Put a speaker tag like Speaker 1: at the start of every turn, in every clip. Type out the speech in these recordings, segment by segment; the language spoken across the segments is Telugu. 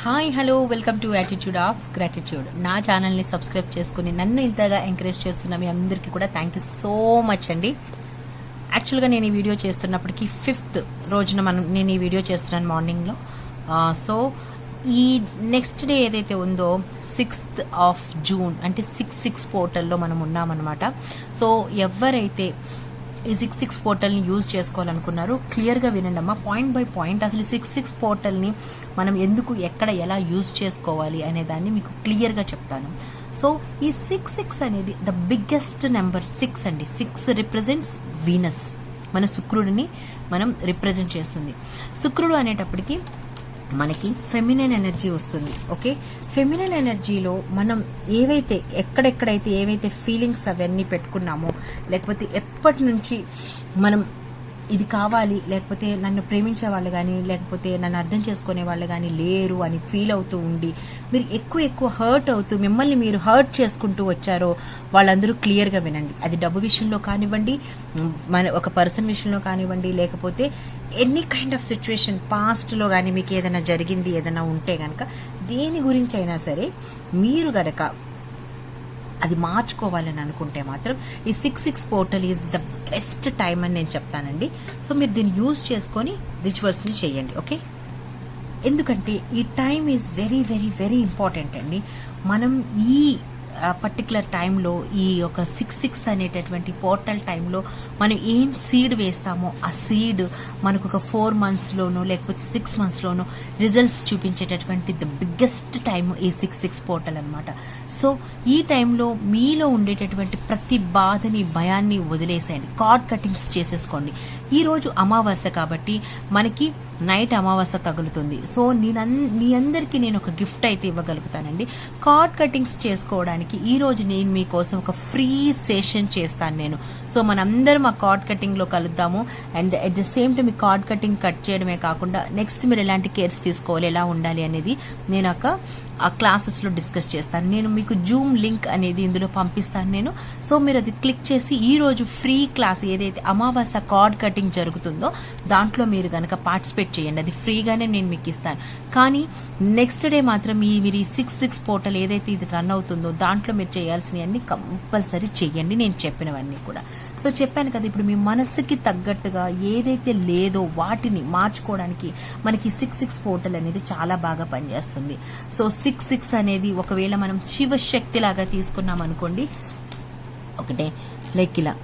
Speaker 1: Hi hello welcome to attitude of gratitude. నా ఛానల్ని సబ్స్క్రైబ్ చేసుకుని నన్ను ఇంతగా ఎంకరేజ్ చేస్తున్న మీ అందరికీ కూడా థ్యాంక్ యూ సో మచ్ అండి. యాక్చువల్గా నేను ఈ వీడియో చేస్తున్నప్పటికీ 5th రోజున నేను ఈ వీడియో చేస్తున్నాను మార్నింగ్లో. సో ఈ నెక్స్ట్ డే ఏదైతే ఉందో 6th ఆఫ్ జూన్ అంటే 6/6 పోర్టల్లో మనం ఉన్నామన్నమాట. సో ఎవరైతే ఈ 6/6 పోర్టల్ని యూజ్ చేసుకోవాలనుకున్నారు క్లియర్గా వినండి అమ్మా, పాయింట్ బై పాయింట్. అసలు 6/6 పోర్టల్ని మనం ఎందుకు ఎక్కడ ఎలా యూజ్ చేసుకోవాలి అనే దాన్ని మీకు క్లియర్గా చెప్తాను. సో ఈ 6/6 అనేది ద బిగ్గెస్ట్ నెంబర్ 6 అండి. 6 రిప్రజెంట్స్ వీనస్, మన శుక్రుడిని మనం రిప్రజెంట్ చేస్తుంది. శుక్రుడు అనేటప్పటికి మనకి ఫెమినైన్ ఎనర్జీ వస్తుంది. ఓకే, ఫెమినైన్ ఎనర్జీలో మనం ఎక్కడెక్కడైతే ఏవైతే ఫీలింగ్స్ అవన్నీ పెట్టుకున్నామో, లేకపోతే ఎప్పటి నుంచి మనం ఇది కావాలి, లేకపోతే నన్ను ప్రేమించే వాళ్ళు కానీ, లేకపోతే నన్ను అర్థం చేసుకునే వాళ్ళు కానీ లేరు అని ఫీల్ అవుతూ ఉండి మీరు ఎక్కువ హర్ట్ అవుతూ మిమ్మల్ని మీరు హర్ట్ చేసుకుంటూ వచ్చారో వాళ్ళందరూ క్లియర్గా వినండి. అది డబ్బు విషయంలో కానివ్వండి, మన ఒక పర్సన్ విషయంలో కానివ్వండి, లేకపోతే ఎనీ కైండ్ ఆఫ్ సిచ్యువేషన్ పాస్ట్లో కానీ మీకు ఏదైనా జరిగింది, ఏదైనా ఉంటే కనుక దేని గురించి అయినా సరే మీరు గనక అది మార్చుకోవాలని అనుకుంటే మాత్రం ఈ 6/6 portal is the best time అని నేను చెప్తానండి. సో మీరు దీన్ని యూజ్ చేసుకొని రిచువల్స్ని చేయండి. ఓకే, ఎందుకంటే ఈ time is very very very important అండి. మనం ఈ పర్టికులర్ టైంలో ఈ యొక్క 6/6 అనేటటువంటి పోర్టల్ టైంలో మనం ఏం సీడ్ వేస్తామో ఆ సీడ్ మనకు ఒక 4 monthsలోనో లేకపోతే 6 monthsలోనో రిజల్ట్స్ చూపించేటటువంటి ద బిగ్గెస్ట్ టైం ఈ 6/6 పోర్టల్ అనమాట. సో ఈ టైంలో మీలో ఉండేటటువంటి ప్రతి బాధని, భయాన్ని వదిలేసేయండి. కార్డ్ కటింగ్స్ చేసేసుకోండి. ఈ రోజు అమావాస్య కాబట్టి మనకి నైట్ అమావాస్య తగులుతుంది. సో మీ అందరికీ నేను ఒక గిఫ్ట్ అయితే ఇవ్వగలుగుతానండి. కార్డ్ కటింగ్స్ చేసుకోవడానికి ఈ రోజు నేను మీకోసం ఒక ఫ్రీ సెషన్ చేస్తాను నేను. సో మనందరం ఆ కార్డ్ కటింగ్ లో కలుద్దాము. And at the same time ఈ కార్డ్ కటింగ్ కట్ చేయడమే కాకుండా నెక్స్ట్ మీరు ఎలాంటి కేర్స్ తీసుకోవాలి, ఎలా ఉండాలి అనేది నేను ఆ క్లాసెస్ లో డిస్కస్ చేస్తాను. నేను మీకు జూమ్ లింక్ అనేది ఇందులో పంపిస్తాను నేను. సో మీరు అది క్లిక్ చేసి ఈ రోజు ఫ్రీ క్లాస్ ఏదైతే అమావాస్య కార్డ్ కటింగ్ జరుగుతుందో దాంట్లో మీరు గనక పార్టిసిపేట్ చేయండి. అది ఫ్రీగానే నేను మీకు ఇస్తాను. కానీ నెక్స్ట్ డే మాత్రం మీరు ఈ 6/6 పోర్టల్ ఏదైతే ఇది రన్ అవుతుందో దాంట్లో మీరు చేయాల్సినవన్నీ కంపల్సరీ చేయండి, నేను చెప్పినవన్నీ కూడా. సో చెప్పాను కదా, ఇప్పుడు మీ మనసుకి తగ్గట్టుగా ఏదైతే లేదో వాటిని మార్చుకోవడానికి మనకి 6/6 పోర్టల్ అనేది చాలా బాగా పనిచేస్తుంది. సో 6/6 అనేది ఒకవేళ మనం శివశక్తి లాగా తీసుకున్నాం అనుకోండి, ఒకటే లైక్ ఇలా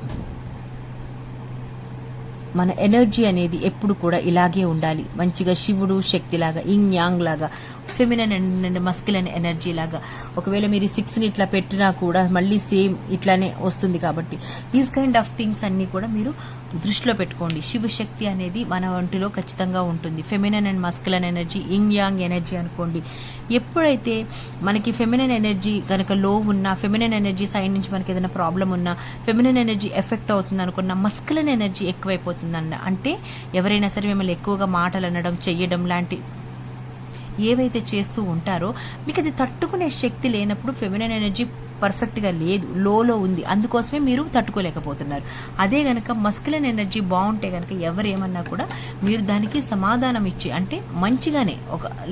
Speaker 1: మన ఎనర్జీ అనేది ఎప్పుడు కూడా ఇలాగే ఉండాలి. మంచిగా శివుడు శక్తి లాగా, ఇంగ్ యాంగ్ లాగా, ఫెమినైన్ అండ్ మస్కులైన్ ఎనర్జీ లాగా. ఒకవేళ మీరు 6ని ఇట్లా పెట్టినా కూడా మళ్ళీ సేమ్ ఇట్లానే వస్తుంది. కాబట్టి దీస్ కైండ్ ఆఫ్ థింగ్స్ అన్ని కూడా మీరు దృష్టిలో పెట్టుకోండి. శివశక్తి అనేది మన ఒంటిలో ఖచ్చితంగా ఉంటుంది. Feminine and masculine energy, yin yang energy అనుకోండి. ఎప్పుడైతే మనకి ఫెమినైన్ ఎనర్జీ కనుక లో ఉన్నా, ఫెమినైన్ ఎనర్జీ సైడ్ నుంచి మనకి ఏదైనా ప్రాబ్లం ఉన్నా, ఫెమినైన్ ఎనర్జీ ఎఫెక్ట్ అవుతుంది అనుకున్నా, మస్కులైన్ ఎనర్జీ ఎక్కువైపోతుందన్న అంటే ఎవరైనా సరే మిమ్మల్ని ఎక్కువగా మాటలు అనడం, చెయ్యడం లాంటి ఏవైతే చేస్తూ ఉంటారో మీకు అది తట్టుకునే శక్తి లేనప్పుడు ఫెమినైన్ ఎనర్జీ పర్ఫెక్ట్ గా లేదు, లోలో ఉంది, అందుకోసమే మీరు తట్టుకోలేకపోతున్నారు. అదే గనక మస్కులైన్ ఎనర్జీ బాగుంటే గనక ఎవరేమన్నా కూడా మీరు దానికి సమాధానం ఇచ్చి, అంటే మంచిగానే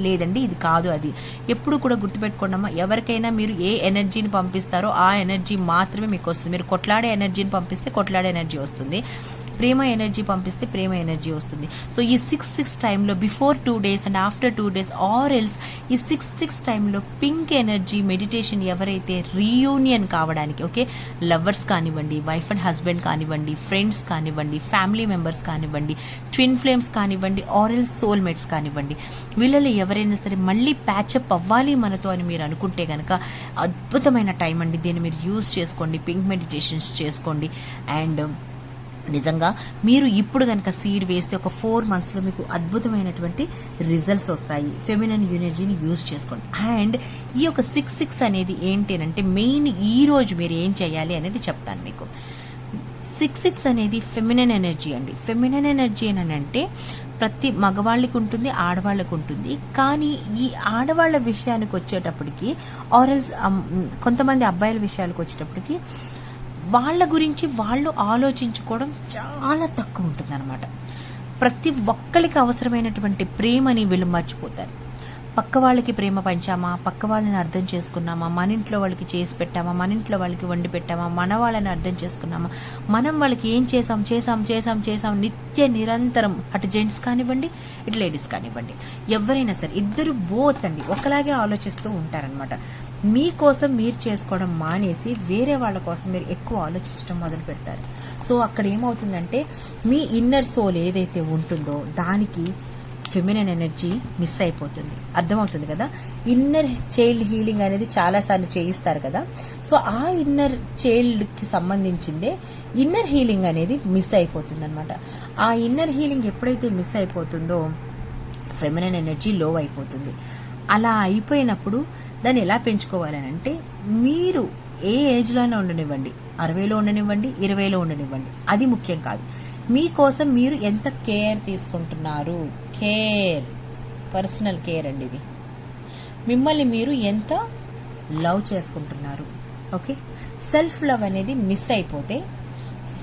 Speaker 1: లేదండి ఇది కాదు అది. ఎప్పుడు కూడా గుర్తుపెట్టుకోండమ్మా, ఎవరికైనా మీరు ఏ ఎనర్జీని పంపిస్తారో ఆ ఎనర్జీ మాత్రమే మీకు వస్తుంది. మీరు కొట్లాడే ఎనర్జీని పంపిస్తే కొట్లాడే ఎనర్జీ వస్తుంది, ప్రేమ ఎనర్జీ పంపిస్తే ప్రేమ ఎనర్జీ వస్తుంది. సో ఈ 6/6 టైంలో before 2 days and after 2 days or else ఈ 6/6 టైంలో పింక్ ఎనర్జీ మెడిటేషన్ ఎవరైతే రీయూనియన్ కావడానికి, ఓకే, లవర్స్ కానివ్వండి, వైఫ్ అండ్ హస్బెండ్ కానివ్వండి, ఫ్రెండ్స్ కానివ్వండి, ఫ్యామిలీ మెంబర్స్ కానివ్వండి, ట్విన్ ఫ్లేమ్స్ కానివ్వండి, ఆర్ ఎల్స్ సోల్మేట్స్ కానివ్వండి, వీళ్ళలో ఎవరైనా సరే మళ్ళీ ప్యాచప్ అవ్వాలి మనతో అని మీరు అనుకుంటే కనుక అద్భుతమైన టైం అండి. దీన్ని మీరు యూజ్ చేసుకోండి, పింక్ మెడిటేషన్స్ చేసుకోండి. అండ్ నిజంగా మీరు ఇప్పుడు కనుక సీడ్ వేస్తే ఒక 4 monthsలో మీకు అద్భుతమైనటువంటి రిజల్ట్స్ వస్తాయి. ఫెమినైన్ ఎనర్జీని యూజ్ చేసుకోండి. అండ్ ఈ యొక్క 6/6 అనేది ఏంటి అంటే మెయిన్ ఈ రోజు మీరు ఏం చేయాలి అనేది చెప్తాను మీకు. 6/6 అనేది ఫెమినైన్ ఎనర్జీ అండి. ఫెమినైన్ ఎనర్జీ అని అంటే ప్రతి మగవాళ్ళకి ఉంటుంది, ఆడవాళ్ళకి ఉంటుంది. కానీ ఈ ఆడవాళ్ళ విషయానికి వచ్చేటప్పటికి ఆర్ఎల్స్ కొంతమంది అబ్బాయిల విషయానికి వచ్చేటప్పటికి వాళ్ళ గురించి వాళ్ళు ఆలోచించుకోవడం చాలా తక్కువ ఉంటుంది అనమాట. ప్రతి ఒక్కరికి అవసరమైనటువంటి ప్రేమని వీళ్ళు మర్చిపోతారు. పక్క వాళ్ళకి ప్రేమ పంచామా, పక్క వాళ్ళని అర్థం చేసుకున్నామా, మన ఇంట్లో వాళ్ళకి చేసి పెట్టామా, మన ఇంట్లో వాళ్ళకి వండి పెట్టామా, మన వాళ్ళని అర్థం చేసుకున్నామా, మనం వాళ్ళకి ఏం చేసాం నిత్య నిరంతరం, అటు జెంట్స్ కానివ్వండి ఇటు లేడీస్ కానివ్వండి, ఎవరైనా సరే ఇద్దరు బోత్ అండి ఒకలాగే ఆలోచిస్తూ ఉంటారనమాట. మీకోసం మీరు చేసుకోవడం మానేసి వేరే వాళ్ళ కోసం మీరు ఎక్కువ ఆలోచించడం మొదలు పెడతారు. సో అక్కడ ఏమవుతుందంటే మీ ఇన్నర్ సోల్ ఏదైతే ఉంటుందో దానికి ఫెమినైన్ ఎనర్జీ మిస్ అయిపోతుంది. అర్థమవుతుంది కదా. ఇన్నర్ చైల్డ్ హీలింగ్ అనేది చాలాసార్లు చేయిస్తారు కదా. సో ఆ ఇన్నర్ చైల్డ్కి సంబంధించిందే ఇన్నర్ హీలింగ్ అనేది మిస్ అయిపోతుంది అనమాట. ఆ ఇన్నర్ హీలింగ్ ఎప్పుడైతే మిస్ అయిపోతుందో ఫెమినైన్ ఎనర్జీ లో అయిపోతుంది. అలా అయిపోయినప్పుడు దాన్ని ఎలా పెంచుకోవాలని అంటే, మీరు ఏ ఏజ్లో అయినా ఉండనివ్వండి, 60లో ఉండనివ్వండి, 20లో ఉండనివ్వండి, అది ముఖ్యం కాదు. మీకోసం మీరు ఎంత కేర్ తీసుకుంటున్నారు, కేర్, పర్సనల్ కేర్ అండి ఇది. మిమ్మల్ని మీరు ఎంత లవ్ చేసుకుంటున్నారు. ఓకే, సెల్ఫ్ లవ్ అనేది మిస్ అయిపోతే,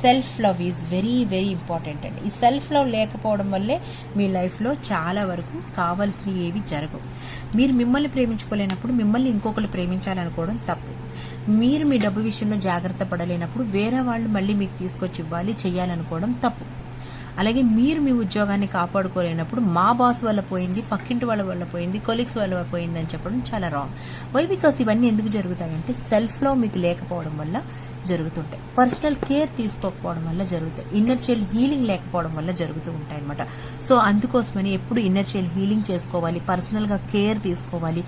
Speaker 1: self love is very very important అండి. ఈ సెల్ఫ్ లవ్ లేకపోవడం వల్లే మీ లైఫ్లో చాలా వరకు కావాల్సినవి ఏవి జరగవు. మీరు మిమ్మల్ని ప్రేమించుకోలేనప్పుడు మిమ్మల్ని ఇంకొకరు ప్రేమించాలనుకోవడం తప్పు. మీరు మీ డబ్బు విషయంలో జాగ్రత్త పడలేనప్పుడు వేరే వాళ్ళు మళ్ళీ మీకు తీసుకొచ్చి ఇవ్వాలి చేయాలనుకోవడం తప్పు. అలాగే మీరు మీ ఉద్యోగాన్ని కాపాడుకోలేనప్పుడు మా బాస్ వల్ల పోయింది, పక్కింటి వాళ్ళ వల్ల పోయింది, కొలీగ్స్ వల్ల పోయింది అని చెప్పడం చాలా రాంగ్. వై? బికాస్ ఇవన్నీ ఎందుకు జరుగుతాయంటే సెల్ఫ్ లవ్ మీకు లేకపోవడం వల్ల జరుగుతుంటాయి. పర్సనల్ కేర్ తీసుకోకపోవడం వల్ల జరుగుతాయి. ఇన్నర్ చైల్డ్ హీలింగ్ లేకపోవడం వల్ల జరుగుతూ ఉంటాయి అనమాట. సో అందుకోసమని ఎప్పుడు ఇన్నర్ చైల్డ్ హీలింగ్ చేసుకోవాలి, పర్సనల్ గా కేర్ తీసుకోవాలి.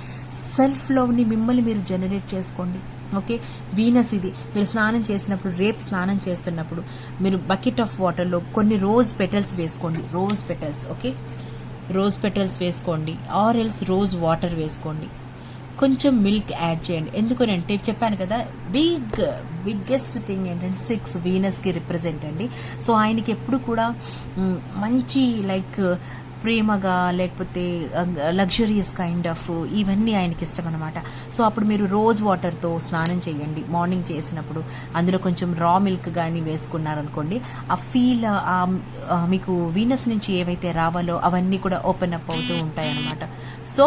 Speaker 1: సెల్ఫ్ లవ్ ని మిమ్మల్ని మీరు జనరేట్ చేసుకోండి. ఓకే, వీనస్ ఇది. మీరు స్నానం చేసినప్పుడు, రేపు స్నానం చేస్తున్నప్పుడు మీరు బకెట్ ఆఫ్ వాటర్లో కొన్ని రోజ్ పెటల్స్ వేసుకోండి. Rose petals, okay, rose petals వేసుకోండి. ఆర్ ఎల్స్ రోజ్ వాటర్ వేసుకోండి. కొంచెం మిల్క్ యాడ్ చేయండి. ఎందుకనంటే చెప్పాను కదా, బిగ్గెస్ట్ థింగ్ ఏంటంటే 6 వీనస్కి రిప్రజెంట్ అండి. సో ఆయనకి ఎప్పుడు కూడా మంచి లైక్ ప్రేమగా, లేకపోతే లగ్జరియస్ కైండ్ ఆఫ్ ఇవన్నీ ఆయనకి ఇష్టం అనమాట. సో అప్పుడు మీరు రోజ్ వాటర్తో స్నానం చేయండి. మార్నింగ్ చేసినప్పుడు అందులో కొంచెం రా మిల్క్ కానీ వేసుకున్నారనుకోండి, ఆ ఫీల్ మీకు వీనస్ నుంచి ఏవైతే రావాలో అవన్నీ కూడా ఓపెన్ అప్ అవుతూ ఉంటాయి అనమాట. సో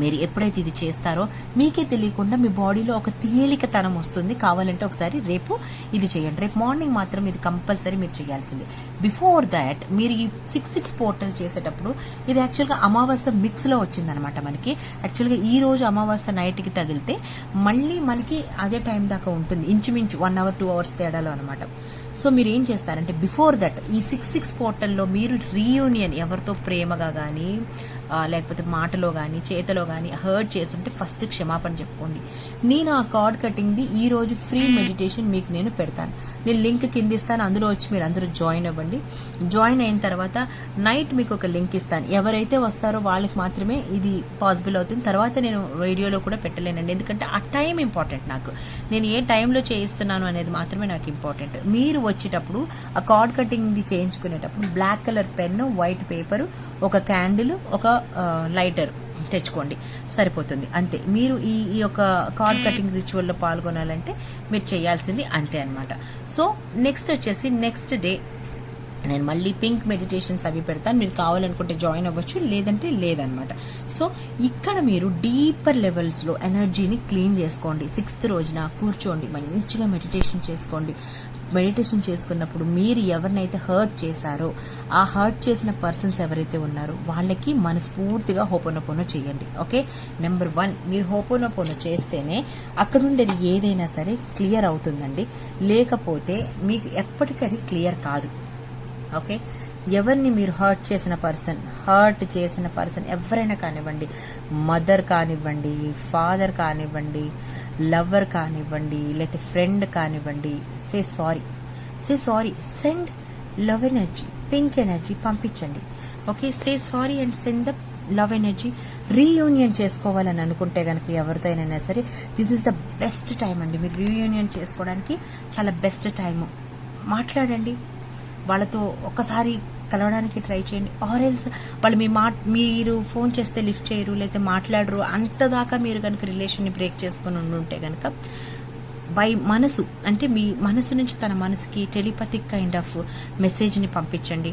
Speaker 1: మీరు ఎప్పుడైతే ఇది చేస్తారో మీకే తెలియకుండా మీ బాడీలో ఒక తేలికతనం వస్తుంది. కావాలంటే ఒకసారి రేపు ఇది చేయండి. రేపు మార్నింగ్ మాత్రం ఇది కంపల్సరీ మీరు చేయాల్సిందే. బిఫోర్ దాట్ మీరు ఈ 6 పోర్టల్ చేసేటప్పుడు, ఇది యాక్చువల్గా అమావాస్య మిక్స్లో వచ్చిందనమాట మనకి. యాక్చువల్గా ఈ రోజు అమావాస్య నైట్కి తగిలితే మళ్ళీ మనకి అదే టైం దాకా ఉంటుంది, ఇంచుమించు 1 hour 2 hours తేడాలో అనమాట. సో మీరు ఏం చేస్తారంటే బిఫోర్ దట్ ఈ 6 పోర్టల్లో మీరు రీయూనియన్ ఎవరితో ప్రేమగా కానీ లేకపోతే మాటలో కానీ చేతలో కానీ హర్ట్ చేస్తుంటే ఫస్ట్ క్షమాపణ చెప్పుకోండి. నేను ఆ కార్డ్ కటింగ్ది ఈ రోజు ఫ్రీ మెడిటేషన్ మీకు నేను పెడతాను. నేను లింక్ కింద ఇస్తాను, అందులో వచ్చి మీరు అందరూ జాయిన్ అవ్వండి. జాయిన్ అయిన తర్వాత నైట్ మీకు ఒక లింక్ ఇస్తాను. ఎవరైతే వస్తారో వాళ్ళకి మాత్రమే ఇది పాసిబుల్ అవుతుంది. తర్వాత నేను వీడియోలో కూడా పెట్టలేనండి, ఎందుకంటే ఆ టైం ఇంపార్టెంట్ నాకు. నేను ఏ టైంలో చేయిస్తున్నాను అనేది మాత్రమే నాకు ఇంపార్టెంట్. మీరు వచ్చేటప్పుడు ఆ కార్డ్ కటింగ్ది చేయించుకునేటప్పుడు black colour pen, white paper, ఒక క్యాండిల్, ఒక లైటర్ తెచ్చుకోండి, సరిపోతుంది. అంతే. మీరు ఈ యొక్క కార్డ్ కటింగ్ రిచువల్లో పాల్గొనాలంటే మీరు చేయాల్సింది అంతే అనమాట. సో నెక్స్ట్ వచ్చేసి నెక్స్ట్ డే నేను మళ్ళీ పింక్ మెడిటేషన్స్ అవి పెడతాను. మీరు కావాలనుకుంటే జాయిన్ అవ్వచ్చు, లేదంటే లేదనమాట. సో ఇక్కడ మీరు డీపర్ లెవెల్స్లో ఎనర్జీని క్లీన్ చేసుకోండి. 6th రోజున కూర్చోండి, మంచిగా మెడిటేషన్ చేసుకోండి. మెడిటేషన్ చేసుకున్నప్పుడు మీరు ఎవరినైతే హర్ట్ చేశారో ఆ హర్ట్ చేసిన పర్సన్స్ ఎవరైతే ఉన్నారో వాళ్ళకి మనస్ఫూర్తిగా హోపోనోపోనో చేయండి. ఓకే, నెంబర్ 1 మీరు హోపోనోపోనో చేస్తేనే అక్కడ ఉండేది ఏదైనా సరే క్లియర్ అవుతుందండి. లేకపోతే మీకు ఎప్పటికీ క్లియర్ కాదు. ఓకే, ఎవరిని మీరు హర్ట్ చేసిన పర్సన్ ఎవరైనా కానివ్వండి, మదర్ కానివ్వండి, ఫాదర్ కానివ్వండి, లవర్ కానివ్వండి, లేకపోతే ఫ్రెండ్ కానివ్వండి, say sorry, send love energy, pink energy పంపించండి. Okay, say sorry and send the love energy. Reunion చేసుకోవాలని అనుకుంటే కనుక ఎవరితో అయినా సరే this is the best time అండి. మీరు రీయూనియన్ చేసుకోవడానికి చాలా బెస్ట్ టైము. మాట్లాడండి వాళ్ళతో, ఒక్కసారి కలవడానికి ట్రై చేయండి. ఆర్ ఎల్స్ వాళ్ళు మీరు ఫోన్ చేస్తే లిఫ్ట్ చేయరు, లేకపోతే మాట్లాడరు, అంతదాకా మీరు కనుక రిలేషన్ని బ్రేక్ చేసుకుని ఉంటే కనుక బై మనసు, అంటే మీ మనసు నుంచి తన మనసుకి టెలిపతిక్ కైండ్ ఆఫ్ మెసేజ్ని పంపించండి.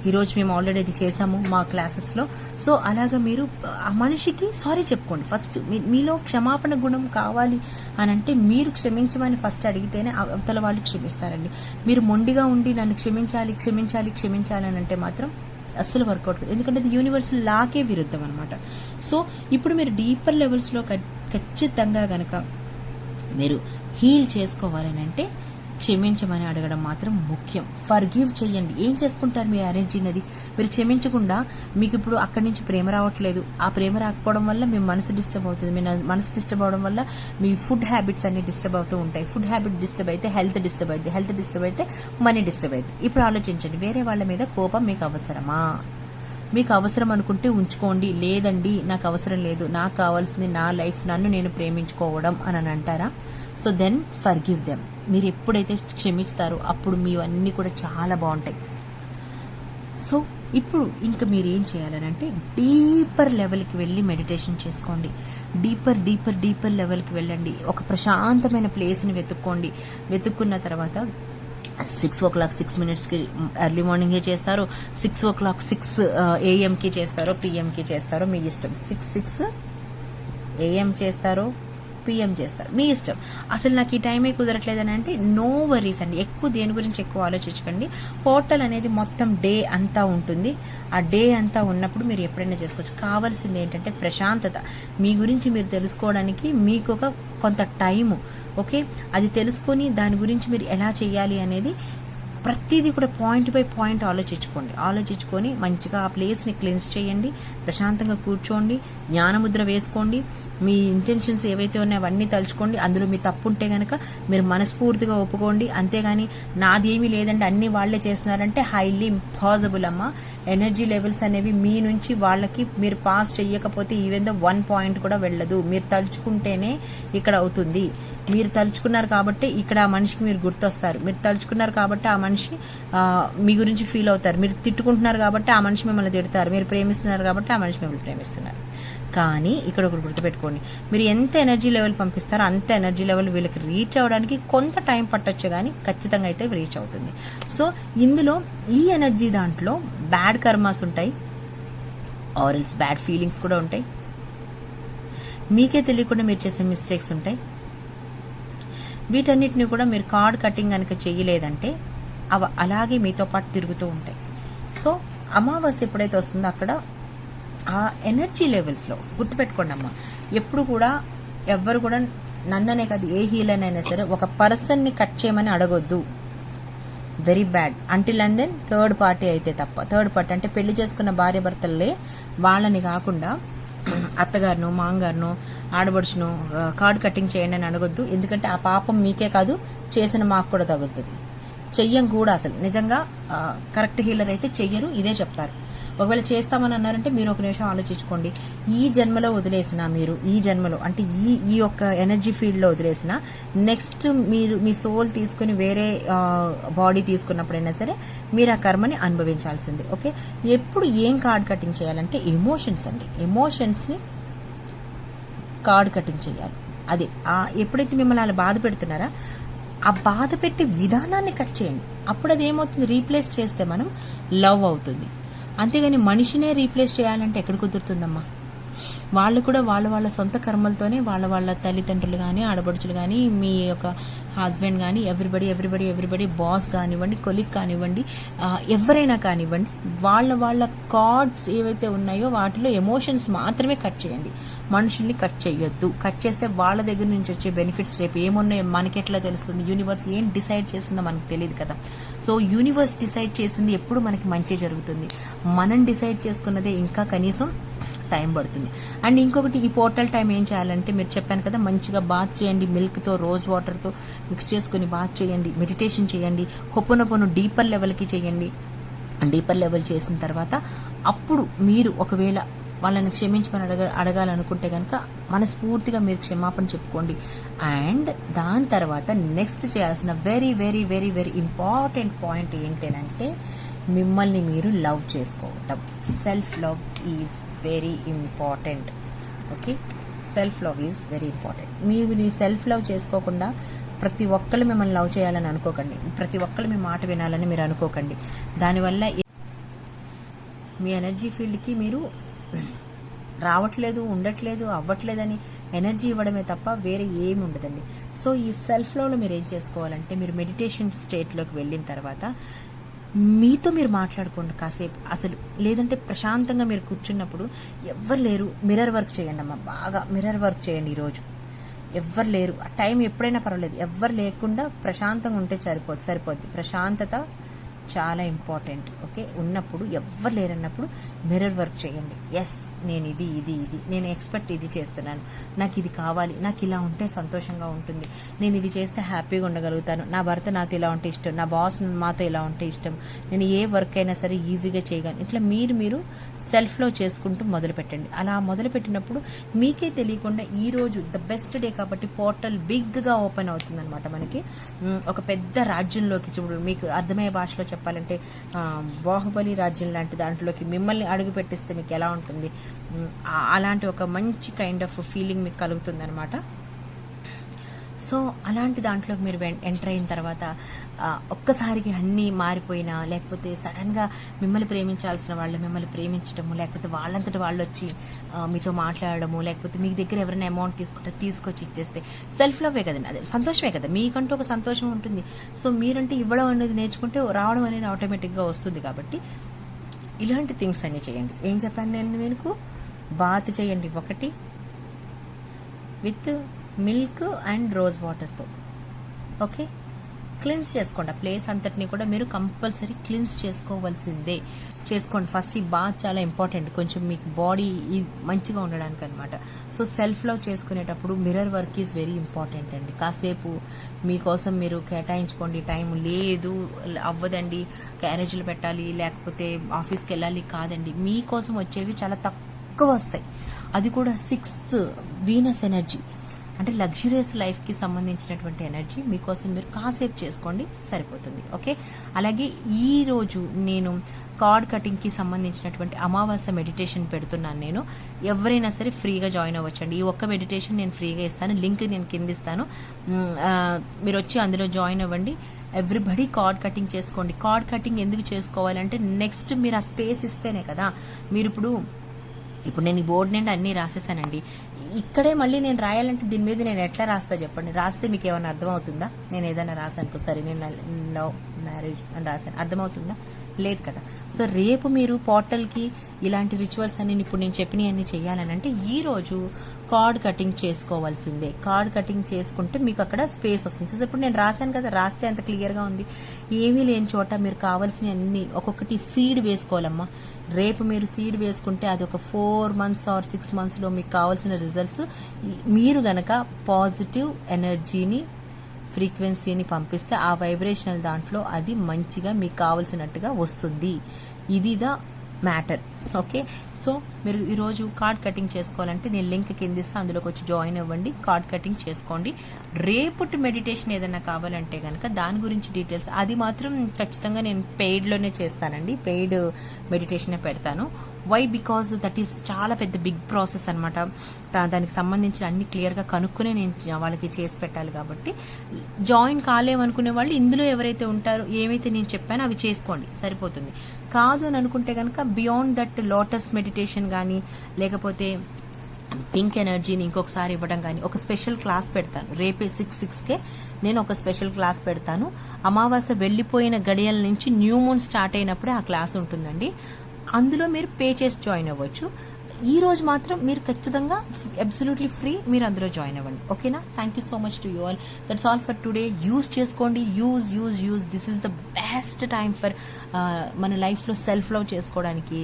Speaker 1: ఈరోజు మేము ఆల్రెడీ ఇది చేసాము మా క్లాసెస్లో. సో అలాగా మీరు ఆ మనిషికి సారీ చెప్పుకోండి. ఫస్ట్ మీలో క్షమాపణ గుణం కావాలి అని అంటే మీరు క్షమించమని ఫస్ట్ అడిగితేనే అవతల వాళ్ళు క్షమిస్తారండి. మీరు మొండిగా ఉండి నన్ను క్షమించాలి క్షమించాలి క్షమించాలి అని అంటే మాత్రం అస్సలు వర్కౌట్ కాదు. ఎందుకంటే అది యూనివర్సల్ లాకే విరుద్ధం అనమాట. సో ఇప్పుడు మీరు డీపర్ లెవెల్స్లో ఖచ్చితంగా గనక మీరు హీల్ చేసుకోవాలని అంటే క్షమించమని అడగడం మాత్రం ముఖ్యం. ఫర్గివ్ చెయ్యండి. ఏం చేసుకుంటారు మీ ఎనర్జీనది? మీరు క్షమించకుండా మీకు ఇప్పుడు అక్కడి నుంచి ప్రేమ రావట్లేదు. ఆ ప్రేమ రాకపోవడం వల్ల మీ మనసు డిస్టర్బ్ అవుతుంది. మీ మనసు డిస్టర్బ్ అవడం వల్ల మీ ఫుడ్ హ్యాబిట్స్ అన్ని డిస్టర్బ్ అవుతూ ఉంటాయి. ఫుడ్ హ్యాబిట్ డిస్టర్బ్ అయితే హెల్త్ డిస్టర్బ్ అవుతుంది. హెల్త్ డిస్టర్బ్ అయితే మనీ డిస్టర్బ్ అవుతుంది. ఇప్పుడు ఆలోచించండి, వేరే వాళ్ళ మీద కోపం మీకు అవసరమా? మీకు అవసరం అనుకుంటే ఉంచుకోండి. లేదండి నాకు అవసరం లేదు, నాకు కావాల్సింది నా లైఫ్, నన్ను నేను ప్రేమించుకోవడం అని అంటారా? So then forgive them. మీరు ఎప్పుడైతే క్షమిస్తారో అప్పుడు మీవన్నీ కూడా చాలా బాగుంటాయి. సో ఇప్పుడు ఇంకా మీరు ఏం చేయాలనంటే డీపర్ లెవెల్కి వెళ్ళి మెడిటేషన్ చేసుకోండి. డీపర్ లెవెల్కి వెళ్ళండి. ఒక ప్రశాంతమైన ప్లేస్ని వెతుక్కున్న తర్వాత 6 o'clock 6 minutesకి ఎర్లీ మార్నింగే చేస్తారు, 6 o'clock 6 AM చేస్తారో PM చేస్తారో మీ ఇష్టం. 6 AM చేస్తారో PM చేస్తారు, మీ ఇష్టం. అసలు నాకు ఈ టైమే కుదరట్లేదని అంటే నో వరీస్ అండి. ఎక్కువ దేని గురించి ఎక్కువ ఆలోచించకండి. పోర్టల్ అనేది మొత్తం డే అంతా ఉంటుంది. ఆ డే అంతా ఉన్నప్పుడు మీరు ఎప్పుడైనా చేసుకోవచ్చు. కావాల్సింది ఏంటంటే ప్రశాంతత. మీ గురించి మీరు తెలుసుకోవడానికి మీకు ఒక కొంత టైము, ఓకే, అది తెలుసుకొని దాని గురించి మీరు ఎలా చేయాలి అనేది ప్రతిదీ కూడా పాయింట్ బై పాయింట్ ఆలోచించుకొని మంచిగా ఆ ప్లేస్ని క్లెన్స్ చేయండి. ప్రశాంతంగా కూర్చోండి, జ్ఞానముద్ర వేసుకోండి. మీ ఇంటెన్షన్స్ ఏవైతే ఉన్నాయో అవన్నీ తలుచుకోండి. అందులో మీ తప్పు ఉంటే కనుక మీరు మనస్ఫూర్తిగా ఒప్పుకోండి. అంతేగాని నాదేమీ లేదంటే అన్ని వాళ్లే చేస్తున్నారంటే హైలీ ఇంపాసిబుల్ అమ్మా. ఎనర్జీ లెవెల్స్ అనేవి మీ నుంచి వాళ్ళకి మీరు పాస్ చెయ్యకపోతే ఈవెన్ ద 1 point కూడా వెళ్ళదు. మీరు తలుచుకుంటేనే ఇక్కడ అవుతుంది. మీరు తలుచుకున్నారు కాబట్టి ఇక్కడ ఆ మనిషికి మీరు గుర్తొస్తారు. మీరు తలుచుకున్నారు కాబట్టి ఆ మనిషి మీ గురించి ఫీల్ అవుతారు. మీరు తిట్టుకుంటున్నారు కాబట్టి ఆ మనిషి మిమ్మల్ని తిడతారు. మీరు ప్రేమిస్తున్నారు కాబట్టి ఆ మనిషి మిమ్మల్ని ప్రేమిస్తున్నారు. కానీ ఇక్కడ ఒకటి గుర్తుపెట్టుకోండి, మీరు ఎంత ఎనర్జీ లెవెల్ పంపిస్తారో అంత ఎనర్జీ లెవెల్ వీళ్ళకి రీచ్ అవ్వడానికి కొంత టైం పట్టొచ్చు, కానీ ఖచ్చితంగా అయితే రీచ్ అవుతుంది. సో ఇందులో ఈ ఎనర్జీ దాంట్లో బ్యాడ్ కర్మాస్ ఉంటాయి, ఆర్ఎల్స్ బ్యాడ్ ఫీలింగ్స్ కూడా ఉంటాయి. మీకే తెలియకుండా మీరు చేసే మిస్టేక్స్ ఉంటాయి. వీటన్నిటిని కూడా మీరు కార్డ్ కటింగ్ కనుక చేయలేదంటే అవి అలాగే మీతో పాటు తిరుగుతూ ఉంటాయి. సో అమావాస్య ఎప్పుడైతే వస్తుందో అక్కడ ఆ ఎనర్జీ లెవెల్స్లో గుర్తుపెట్టుకోండి అమ్మా, ఎప్పుడు కూడా ఎవ్వరు కూడా నన్ననే కాదు ఏ హీలర్ అయినా సరే ఒక పర్సన్ని కట్ చేయమని అడగొద్దు. Very bad. Until and then third party అయితే తప్ప. థర్డ్ పార్టీ అంటే పెళ్లి చేసుకున్న భార్య భర్తలే వాళ్ళని కాకుండా అత్తగారును, మామగారును, ఆడబడుచును కార్డ్ కటింగ్ చేయండి అని అడగొద్దు. ఎందుకంటే ఆ పాపం మీకే కాదు చేసిన మాకు కూడా తగులుతుంది. చెయ్యం కూడా. అసలు నిజంగా కరెక్ట్ హీలర్ అయితే చెయ్యరు, ఇదే చెప్తారు. ఒకవేళ చేస్తామని అన్నారంటే మీరు ఒక నిమిషం ఆలోచించుకోండి. ఈ జన్మలో వదిలేసిన మీరు, ఈ జన్మలో అంటే ఈ యొక్క ఎనర్జీ ఫీల్డ్లో వదిలేసిన నెక్స్ట్ మీరు మీ సోల్ తీసుకుని వేరే బాడీ తీసుకున్నప్పుడైనా సరే మీరు ఆ కర్మని అనుభవించాల్సిందే. ఓకే, ఎప్పుడు ఏం కార్డ్ కటింగ్ చేయాలంటే ఎమోషన్స్ అండి. ఎమోషన్స్ని కార్డ్ కటింగ్ చేయాలి. అది ఎప్పుడైతే మిమ్మల్ని అలా బాధ పెడుతున్నారా ఆ బాధ పెట్టే విధానాన్ని కట్ చేయండి. అప్పుడు అది ఏమవుతుంది, రీప్లేస్ చేస్తే మనం లవ్ అవుతుంది. అంతేగాని మనిషినే రీప్లేస్ చేయాలంటే ఎక్కడ కుదురుతుందమ్మా? వాళ్ళు కూడా వాళ్ళ సొంత కర్మలతోనే వాళ్ళ తల్లిదండ్రులు కానీ, ఆడపడుచులు కానీ, మీ యొక్క హస్బెండ్ కానీ, ఎవ్రీబడి బాస్ కానివ్వండి, కొలీగ్ కానివ్వండి, ఎవరైనా కానివ్వండి, వాళ్ళ కార్డ్స్ ఏవైతే ఉన్నాయో వాటిలో ఎమోషన్స్ మాత్రమే కట్ చేయండి. మనుషుల్ని కట్ చేయొద్దు. కట్ చేస్తే వాళ్ళ దగ్గర నుంచి వచ్చే బెనిఫిట్స్ రేపు ఏమున్నాయో మనకెట్లా తెలుస్తుంది? యూనివర్స్ ఏం డిసైడ్ చేసిందో మనకు తెలియదు కదా. సో యూనివర్స్ డిసైడ్ చేసింది ఎప్పుడు మనకి మంచి జరుగుతుంది. మనం డిసైడ్ చేసుకున్నదే ఇంకా కనీసం టైం పడుతుంది. అండ్ ఇంకొకటి, ఈ పోర్టల్ టైం ఏం చేయాలంటే మీరు చెప్పాను కదా, మంచిగా బాత్ చేయండి, మిల్క్తో రోజ్ వాటర్తో మిక్స్ చేసుకుని బాత్ చేయండి, మెడిటేషన్ చేయండి, హొప్పనొప్పను డీపర్ లెవెల్కి చేయండి. డీపర్ లెవెల్ చేసిన తర్వాత అప్పుడు మీరు ఒకవేళ వాళ్ళని క్షమించమని అడగాలనుకుంటే కనుక మనస్ఫూర్తిగా మీరు క్షమాపణ చెప్పుకోండి. అండ్ దాని తర్వాత నెక్స్ట్ చేయాల్సిన very very very very important point ఏంటంటే మిమ్మల్ని మీరు లవ్ చేసుకోవటం. Self love is very important. Okay, self love is very important. మీరు సెల్ఫ్ లవ్ చేసుకోకుండా ప్రతి ఒక్కరు మిమ్మల్ని లవ్ చేయాలని అనుకోకండి. ప్రతి ఒక్కరు మీ మాట వినాలని మీరు అనుకోకండి. దానివల్ల మీ ఎనర్జీ ఫీల్డ్కి మీరు రావట్లేదు, ఉండట్లేదు, అవ్వట్లేదని ఎనర్జీ ఇవ్వడమే తప్ప వేరే ఏమి ఉండదండి. సో ఈ సెల్ఫ్ లవ్లో మీరు ఏం చేసుకోవాలంటే, మీరు మెడిటేషన్ స్టేట్లోకి వెళ్ళిన తర్వాత మీతో మీరు మాట్లాడుకోండి కాసేపు. అసలు లేదంటే ప్రశాంతంగా మీరు కూర్చున్నప్పుడు ఎవ్వరు లేరు, మిర్రర్ వర్క్ చేయండి అమ్మా, బాగా మిర్రర్ వర్క్ చేయండి. ఈరోజు ఎవ్వరు లేరు, ఆ టైం ఎప్పుడైనా పర్వాలేదు, ఎవ్వరు లేకుండా ప్రశాంతంగా ఉంటే సరిపోద్ది. ప్రశాంతత చాలా ఇంపార్టెంట్. ఓకే, ఉన్నప్పుడు ఎవ్వరు లేరన్నప్పుడు మిర్రర్ వర్క్ చేయండి. ఎస్, నేను ఇది నేను ఎక్స్పెక్ట్ ఇది చేస్తున్నాను, నాకు ఇది కావాలి, నాకు ఇలా ఉంటే సంతోషంగా ఉంటుంది, నేను ఇది చేస్తే హ్యాపీగా ఉండగలుగుతాను, నా భర్త నాతో ఇలా ఉంటే ఇష్టం, నా బాస్ మాతో ఇలా ఉంటే ఇష్టం, నేను ఏ వర్క్ అయినా సరే ఈజీగా చేయగలను. ఇట్లా మీరు సెల్ఫ్లో చేసుకుంటూ మొదలు పెట్టండి. అలా మొదలు పెట్టినప్పుడు మీకే తెలియకుండా ఈ రోజు ద బెస్ట్ డే కాబట్టి పోర్టల్ బిగ్గా ఓపెన్ అవుతుంది అనమాట. మనకి ఒక పెద్ద రాజ్యంలోకి, చూడు మీకు అర్థమయ్యే భాషలో చెప్పాలంటే బాహుబలి రాజ్యం లాంటి దాంట్లోకి మిమ్మల్ని అడుగు పెట్టిస్తే మీకు ఎలా ఉంటుంది, అలాంటి ఒక మంచి కైండ్ ఆఫ్ ఫీలింగ్ మీకు కలుగుతుంది అనమాట. సో అలాంటి దాంట్లోకి మీరు ఎంటర్ అయిన తర్వాత ఒక్కసారికి అన్నీ మారిపోయినా, లేకపోతే సడన్గా మిమ్మల్ని ప్రేమించాల్సిన వాళ్ళు మిమ్మల్ని ప్రేమించడము, లేకపోతే వాళ్ళంతటి వాళ్ళు వచ్చి మీతో మాట్లాడడము, లేకపోతే మీ దగ్గర ఎవరైనా అమౌంట్ తీసుకొచ్చి ఇచ్చేస్తే సెల్ఫ్ లవ్వే కదండి, అదే సంతోషమే కదా, మీకంటూ ఒక సంతోషం ఉంటుంది. సో మీరంటే ఇవ్వడం అనేది నేర్చుకుంటే రావడం అనేది ఆటోమేటిక్గా వస్తుంది. కాబట్టి ఇలాంటి థింగ్స్ అన్నీ చేయండి. ఏం చెప్పాను నేను మీకు? బాత్ చేయండి ఒకటి విత్ మిల్క్ అండ్ రోజ్ వాటర్తో. ఓకే, క్లిన్స్ చేసుకోండి. ఆ ప్లేస్ అంతటిని కూడా మీరు కంపల్సరీ క్లిన్స్ చేసుకోవాల్సిందే. చేసుకోండి. ఫస్ట్ ఈ బాత్ చాలా ఇంపార్టెంట్, కొంచెం మీకు బాడీ మంచిగా ఉండడానికి అనమాట. సో సెల్ఫ్ లవ్ చేసుకునేటప్పుడు mirror work is very important అండి. కాసేపు మీకోసం మీరు కేటాయించుకోండి. టైం లేదు, అవ్వదండి, క్యారేజీలు పెట్టాలి, లేకపోతే ఆఫీస్కి వెళ్ళాలి కాదండి. మీకోసం వచ్చేవి చాలా తక్కువ వస్తాయి. అది కూడా 6th వీనస్ ఎనర్జీ, అంటే లగ్జరియస్ లైఫ్కి సంబంధించినటువంటి ఎనర్జీ మీకోసం మీరు కాసేపు చేసుకోండి, సరిపోతుంది. ఓకే, అలాగే ఈరోజు నేను కార్డ్ కటింగ్కి సంబంధించినటువంటి అమావాస్య మెడిటేషన్ పెడుతున్నాను. నేను ఎవరైనా సరే ఫ్రీగా జాయిన్ అవ్వచ్చండి. ఈ ఒక్క మెడిటేషన్ నేను ఫ్రీగా ఇస్తాను, లింక్ నేను కింద ఇస్తాను, మీరు వచ్చి అందులో జాయిన్ అవ్వండి. ఎవ్రీబడి కార్డ్ కటింగ్ చేసుకోండి. కార్డ్ కటింగ్ ఎందుకు చేసుకోవాలంటే నెక్స్ట్ మీరు ఆ స్పేస్ ఇస్తేనే కదా. మీరు ఇప్పుడు నేను ఈ బోర్డు నిండా అన్నీ రాసేసానండి, ఇక్కడే మళ్ళీ నేను రాయాలంటే దీని మీద నేను ఎట్లా రాస్తా చెప్పండి? రాస్తే మీకు ఏమైనా అర్థమవుతుందా? నేను ఏదైనా రాసానుకో, సరే నేను లవ్ మ్యారేజ్ అని రాశాను, అర్థమవుతుందా? లేదు కదా. సో రేపు మీరు పోర్టల్కి ఇలాంటి రిచువల్స్ అన్ని ఇప్పుడు నేను చెప్పినవన్నీ చేయాలని అంటే ఈ రోజు కార్డ్ కటింగ్ చేసుకోవాల్సిందే. కార్డ్ కటింగ్ చేసుకుంటే మీకు అక్కడ స్పేస్ వస్తుంది. సో ఇప్పుడు నేను రాశాను కదా, రాస్తే అంత క్లియర్గా ఉంది. ఏమీ లేని చోట మీరు కావాల్సిన అన్ని ఒక్కొక్కటి సీడ్ వేసుకోవాలమ్మా. రేపు మీరు సీడ్ వేసుకుంటే అది ఒక 4 months ఆర్ 6 monthsలో మీకు కావాల్సిన రిజల్ట్స్, మీరు గనక పాజిటివ్ ఎనర్జీని ఫ్రీక్వెన్సీని పంపిస్తే ఆ వైబ్రేషనల్ దాంట్లో అది మంచిగా మీకు కావలసినట్టుగా వస్తుంది. ఇది ద మ్యాటర్. ఓకే, సో మీరు ఈరోజు కార్డ్ కటింగ్ చేసుకోవాలంటే నేను లింక్ కింద ఇస్తే అందులోకి వచ్చి జాయిన్ అవ్వండి, కార్డ్ కటింగ్ చేసుకోండి. రేపటి మెడిటేషన్ ఏదైనా కావాలంటే కనుక దాని గురించి డీటెయిల్స్ అది మాత్రం ఖచ్చితంగా నేను పెయిడ్లోనే చేస్తానండి, పెయిడ్ మెడిటేషనే పెడతాను. వై? బికాజ్ దట్ ఈస్ చాలా పెద్ద బిగ్ ప్రాసెస్ అనమాట. దానికి సంబంధించిన అన్ని క్లియర్గా కనుక్కునే నేను వాళ్ళకి చేసి పెట్టాలి. కాబట్టి జాయిన్ కాలేమనుకునే వాళ్ళు ఇందులో ఎవరైతే ఉంటారో ఏమైతే నేను చెప్పానో అవి చేసుకోండి, సరిపోతుంది. కాదు అని అనుకుంటే కనుక బియాండ్ దట్ లోటస్ మెడిటేషన్ కానీ లేకపోతే పింక్ ఎనర్జీని ఇంకొకసారి ఇవ్వడం కానీ ఒక స్పెషల్ క్లాస్ పెడతాను. రేపే 6:00కే నేను ఒక స్పెషల్ క్లాస్ పెడతాను. అమావాస్య వెళ్ళిపోయిన గడియల నుంచి న్యూ మూన్ స్టార్ట్ అయినప్పుడే ఆ క్లాస్ ఉంటుందండి. అందులో మీరు పే చేసి జాయిన్ అవ్వచ్చు. ఈ రోజు మాత్రం మీరు ఖచ్చితంగా అబ్సల్యూట్లీ ఫ్రీ, మీరు అందులో జాయిన్ అవ్వండి. ఓకేనా? Thank you so much to you all. That's all for today. Use చేసుకోండి, use. This is the best time for మన లైఫ్లో సెల్ఫ్ లవ్ చేసుకోవడానికి,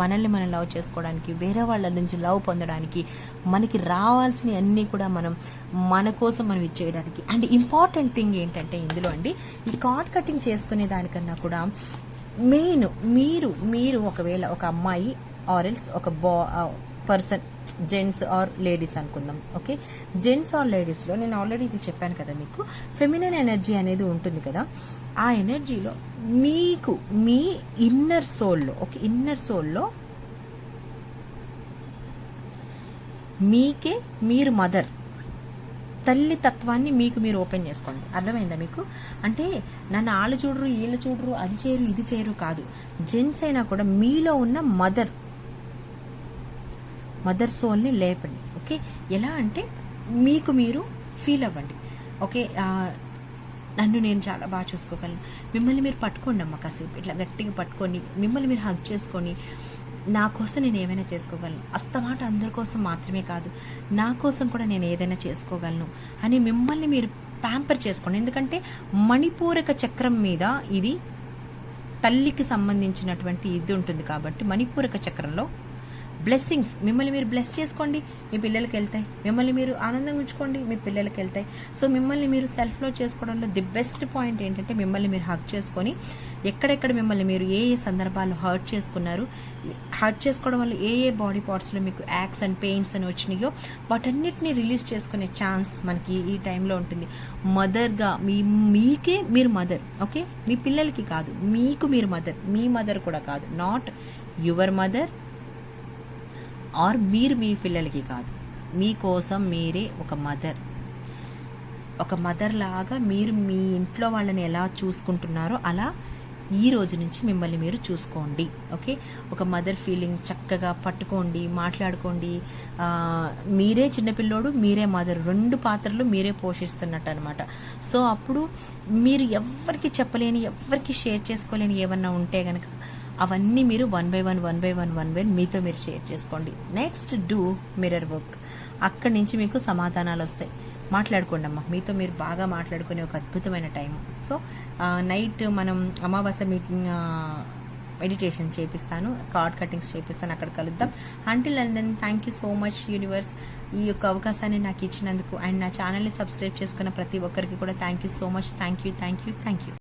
Speaker 1: మనల్ని మనం లవ్ చేసుకోవడానికి, వేరే వాళ్ళ నుంచి లవ్ పొందడానికి, మనకి రావాల్సిన అన్నీ కూడా మన కోసం మనం ఇచ్చేయడానికి. అండ్ ఇంపార్టెంట్ థింగ్ ఏంటంటే ఇందులో అండి, ఈ కార్డ్ కటింగ్ చేసుకునే దానికన్నా కూడా మెయిన్ మీరు ఒకవేళ ఒక అమ్మాయి ఆర్ఎల్స్ ఒక పర్సన్, జెంట్స్ ఆర్ లేడీస్ అనుకుందాం. ఓకే, జెంట్స్ ఆర్ లేడీస్లో నేను ఆల్రెడీ ఇది చెప్పాను కదా, మీకు ఫెమినైన్ ఎనర్జీ అనేది ఉంటుంది కదా. ఆ ఎనర్జీలో మీకు మీ ఇన్నర్ సోల్లో, ఓకే, ఇన్నర్ సోల్లో మీకే మీరు మదర్, తల్లి తత్వాన్ని మీకు మీరు ఓపెన్ చేసుకోండి. అర్థమైందా మీకు? అంటే నన్ను వాళ్ళు చూడరు, వీళ్ళు చూడరు, అది చేయరు, ఇది చేయరు కాదు. జెంట్స్ అయినా కూడా మీలో ఉన్న మదర్ సోల్ని లేపండి. ఓకే, ఎలా అంటే మీకు మీరు ఫీల్ అవ్వండి. ఓకే, నన్ను నేను చాలా బాగా చూసుకోగలను. మిమ్మల్ని మీరు పట్టుకోండి అమ్మ, కాసేపు ఇట్లా గట్టిగా పట్టుకొని మిమ్మల్ని మీరు హగ్ చేసుకొని, నా కోసం నేను ఏమైనా చేసుకోగలను, అస్తమాట అందరి కోసం మాత్రమే కాదు, నా కోసం కూడా నేను ఏదైనా చేసుకోగలను అని మిమ్మల్ని మీరు ప్యాంపర్ చేసుకోండి. ఎందుకంటే మణిపూరక చక్రం మీద ఇది తల్లికి సంబంధించినటువంటి ఇది ఉంటుంది కాబట్టి మణిపూరక చక్రంలో బ్లెస్సింగ్స్ మిమ్మల్ని మీరు బ్లెస్ చేసుకోండి, మీ పిల్లలకి వెళ్తాయి. మిమ్మల్ని మీరు ఆనందంగా ఉంచుకోండి, మీ పిల్లలకి వెళ్తాయి. సో మిమ్మల్ని మీరు సెల్ఫ్లో చేసుకోవడంలో ది బెస్ట్ పాయింట్ ఏంటంటే మిమ్మల్ని మీరు హగ్ చేసుకొని, ఎక్కడెక్కడ మిమ్మల్ని మీరు ఏ ఏ సందర్భాల్లో హర్ట్ చేసుకున్నారు, హర్ట్ చేసుకోవడం వల్ల ఏ ఏ బాడీ పార్ట్స్లో మీకు యాక్స్ అండ్ పెయిన్స్ అని వచ్చినాయో వాటన్నిటిని రిలీజ్ చేసుకునే ఛాన్స్ మనకి ఈ టైంలో ఉంటుంది. మదర్గా మీకే మీరు మదర్. ఓకే, మీ పిల్లలకి కాదు, మీకు మీరు మదర్. మీ మదర్ కూడా కాదు, నాట్ యువర్ మదర్ ఆర్ మీరు మీ పిల్లలకి కాదు, మీకోసం మీరే ఒక మదర్ లాగా మీరు మీ ఇంట్లో వాళ్ళని ఎలా చూసుకుంటున్నారో అలా ఈ రోజు నుంచి మిమ్మల్ని మీరు చూసుకోండి. ఓకే, ఒక మదర్ ఫీలింగ్ చక్కగా పట్టుకోండి, మాట్లాడుకోండి. మీరే చిన్నపిల్లోడు, మీరే మదర్, 2 పాత్రలు మీరే పోషిస్తున్నట్టు అనమాట. సో అప్పుడు మీరు ఎవరికి చెప్పలేని, ఎవరికి షేర్ చేసుకోలేని ఏమన్నా ఉంటే గనక అవన్నీ మీరు 1 by 1 మీతో మీరు షేర్ చేసుకోండి. Next do mirror work. అక్కడి నుంచి మీకు సమాధానాలు వస్తాయి. మాట్లాడుకోండి అమ్మా, మీతో మీరు బాగా మాట్లాడుకునే ఒక అద్భుతమైన టైం. సో నైట్ మనం అమావాస్య మీటింగ్ మెడిటేషన్ చేపిస్తాను, కార్డ్ కటింగ్స్ చేపిస్తాను, అక్కడ కలుద్దాం. Until and then thank you so much universe, ఈ యొక్క అవకాశాన్ని నాకు ఇచ్చినందుకు. అండ్ నా ఛానల్ని సబ్స్క్రైబ్ చేసుకున్న ప్రతి ఒక్కరికి కూడా thank you so much. Thank you.